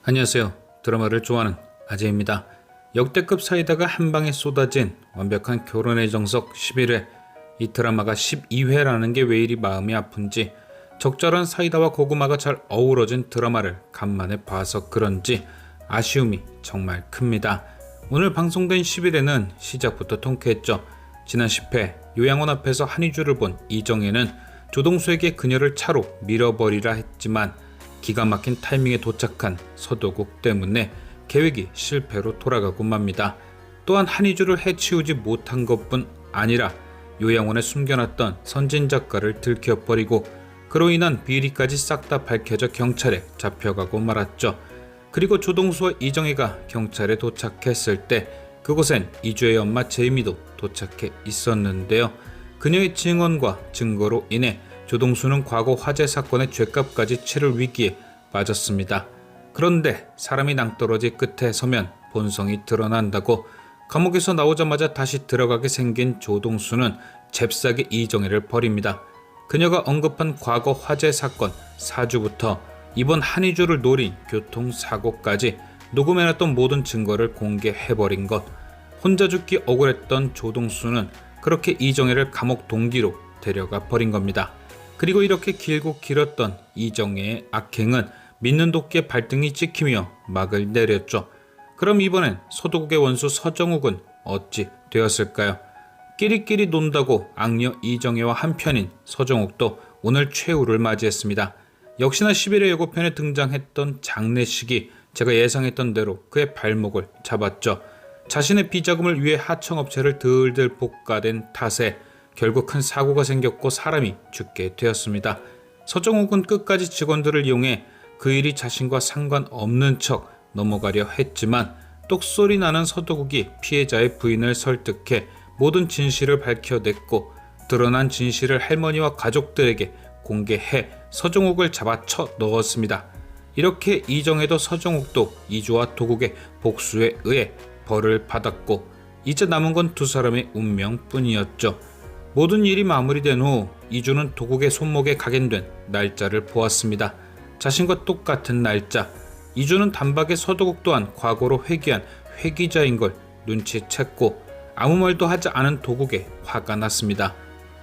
안녕하세요. 드라마를 좋아하는 아재입니다. 역대급 사이다가 한방에 쏟아진 완벽한 결혼의 정석 11회. 이 드라마가 12회라는 게 왜 이리 마음이 아픈지, 적절한 사이다와 고구마가 잘 어우러진 드라마를 간만에 봐서 그런지 아쉬움이 정말 큽니다. 오늘 방송된 11회는 시작부터 통쾌했죠. 지난 10회 요양원 앞에서 한희주를 본 이정혜는 조동수에게 그녀를 차로 밀어버리라 했지만 기가 막힌 타이밍에 도착한 서도국 때문에 계획이 실패로 돌아가고 맙니다. 또한 한희주를 해치우지 못한 것뿐 아니라 요양원에 숨겨놨던 선진 작가를 들켜버리고 그로 인한 비리까지 싹 다 밝혀져 경찰에 잡혀가고 말았죠. 그리고 조동수와 이정혜가 경찰에 도착했을 때 그곳엔 이주의 엄마 제이미도 도착해 있었는데요. 그녀의 증언과 증거로 인해 조동수는 과거 화재 사건의 죗값까지 치를 위기에 빠졌습니다. 그런데 사람이 낭떠러지 끝에 서면 본성이 드러난다고 감옥에서 나오자마자 다시 들어가게 생긴 조동수는 잽싸게 이정혜를 버립니다. 그녀가 언급한 과거 화재 사건 사주부터 이번 한희주를 노린 교통사고까지 녹음해놨던 모든 증거를 공개해버린 것. 혼자 죽기 억울했던 조동수는 그렇게 이정혜를 감옥 동기로 데려가 버린 겁니다. 그리고 이렇게 길고 길었던 이정혜의 악행은 믿는 도끼의 발등이 찍히며 막을 내렸죠. 그럼 이번엔 서도국의 원수 서정욱은 어찌 되었을까요? 끼리끼리 논다고 악녀 이정혜와 한편인 서정욱도 오늘 최후를 맞이했습니다. 역시나 11회 예고편에 등장했던 장례식이 제가 예상했던 대로 그의 발목을 잡았죠. 자신의 비자금을 위해 하청업체를 들들 볶아댄 탓에 결국 큰 사고가 생겼고 사람이 죽게 되었습니다. 서정욱은 끝까지 직원들을 이용해 그 일이 자신과 상관없는 척 넘어가려 했지만 똑소리 나는 서도국이 피해자의 부인을 설득해 모든 진실을 밝혀냈고 드러난 진실을 할머니와 가족들에게 공개해 서정욱을 잡아쳐 넣었습니다. 이렇게 이정혜도 서정욱도 이주와 도국의 복수에 의해 벌을 받았고 이제 남은 건 두 사람의 운명뿐이었죠. 모든 일이 마무리된 후 이주는 도국의 손목에 각인된 날짜를 보았습니다. 자신과 똑같은 날짜. 이주는 단박에 서도국 또한 과거로 회귀한 회귀자인 걸 눈치챘고 아무 말도 하지 않은 도국에 화가 났습니다.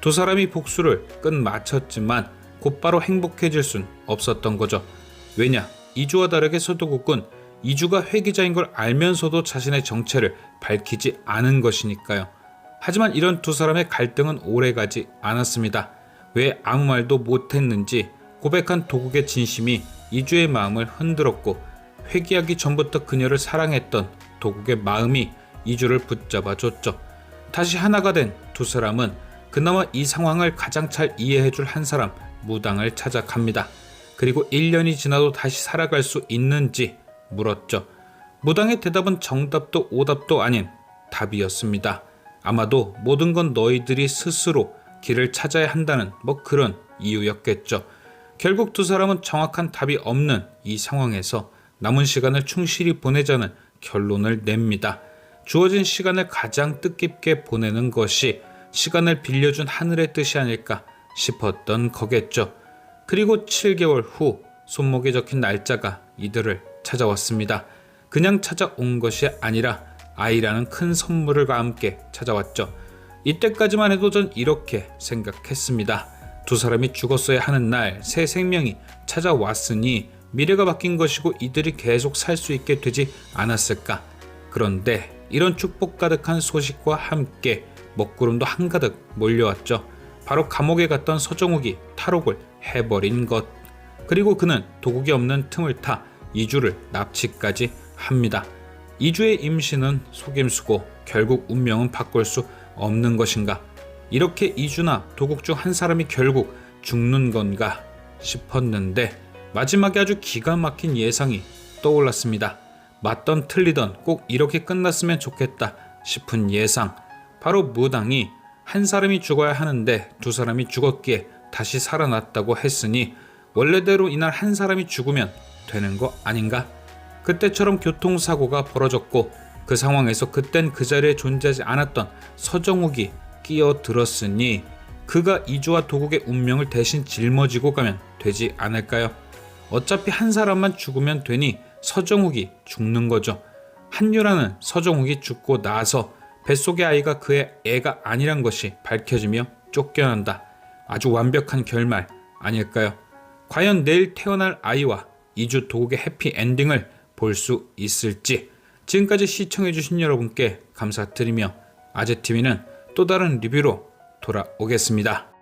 두 사람이 복수를 끝마쳤지만 곧바로 행복해질 순 없었던 거죠. 왜냐, 이주와 다르게 서도국은 이주가 회귀자인 걸 알면서도 자신의 정체를 밝히지 않은 것이니까요. 하지만 이런 두 사람의 갈등은 오래가지 않았습니다. 왜 아무 말도 못했는지 고백한 도국의 진심이 이주의 마음을 흔들었고 회귀하기 전부터 그녀를 사랑했던 도국의 마음이 이주를 붙잡아줬죠. 다시 하나가 된 두 사람은 그나마 이 상황을 가장 잘 이해해줄 한 사람 무당을 찾아갑니다. 그리고 1년이 지나도 다시 살아갈 수 있는지 물었죠. 무당의 대답은 정답도 오답도 아닌 답이었습니다. 아마도 모든 건 너희들이 스스로 길을 찾아야 한다는 그런 이유였겠죠. 결국 두 사람은 정확한 답이 없는 이 상황에서 남은 시간을 충실히 보내자는 결론을 냅니다. 주어진 시간을 가장 뜻깊게 보내는 것이 시간을 빌려준 하늘의 뜻이 아닐까 싶었던 거겠죠. 그리고 7개월 후 손목에 적힌 날짜가 이들을 찾아왔습니다. 그냥 찾아온 것이 아니라 아이라는 큰 선물과 함께 찾아왔죠. 이때까지만 해도 전 이렇게 생각했습니다. 두 사람이 죽었어야 하는 날 새 생명이 찾아왔으니 미래가 바뀐 것이고 이들이 계속 살 수 있게 되지 않았을까. 그런데 이런 축복 가득한 소식과 함께 먹구름도 한가득 몰려왔죠. 바로 감옥에 갔던 서정욱이 탈옥을 해버린 것. 그리고 그는 도국이 없는 틈을 타 이주를 납치까지 합니다. 이주의 임신은 속임수고 결국 운명은 바꿀 수 없는 것인가. 이렇게 이주나 도국 중 한 사람이 결국 죽는 건가 싶었는데 마지막에 아주 기가 막힌 예상이 떠올랐습니다. 맞던 틀리던 꼭 이렇게 끝났으면 좋겠다 싶은 예상. 바로 무당이 한 사람이 죽어야 하는데 두 사람이 죽었기에 다시 살아났다고 했으니 원래대로 이날 한 사람이 죽으면 되는 거 아닌가? 그때처럼 교통사고가 벌어졌고 그 상황에서 그땐 그 자리에 존재하지 않았던 서정욱이 끼어들었으니 그가 이주와 도국의 운명을 대신 짊어지고 가면 되지 않을까요? 어차피 한 사람만 죽으면 되니 서정욱이 죽는 거죠. 한유라는 서정욱이 죽고 나서 뱃속의 아이가 그의 애가 아니란 것이 밝혀지며 쫓겨난다. 아주 완벽한 결말 아닐까요? 과연 내일 태어날 아이와 이주 도국의 해피엔딩을 볼 수 있을지. 지금까지 시청해주신 여러분께 감사드리며 아재TV는 또 다른 리뷰로 돌아오겠습니다.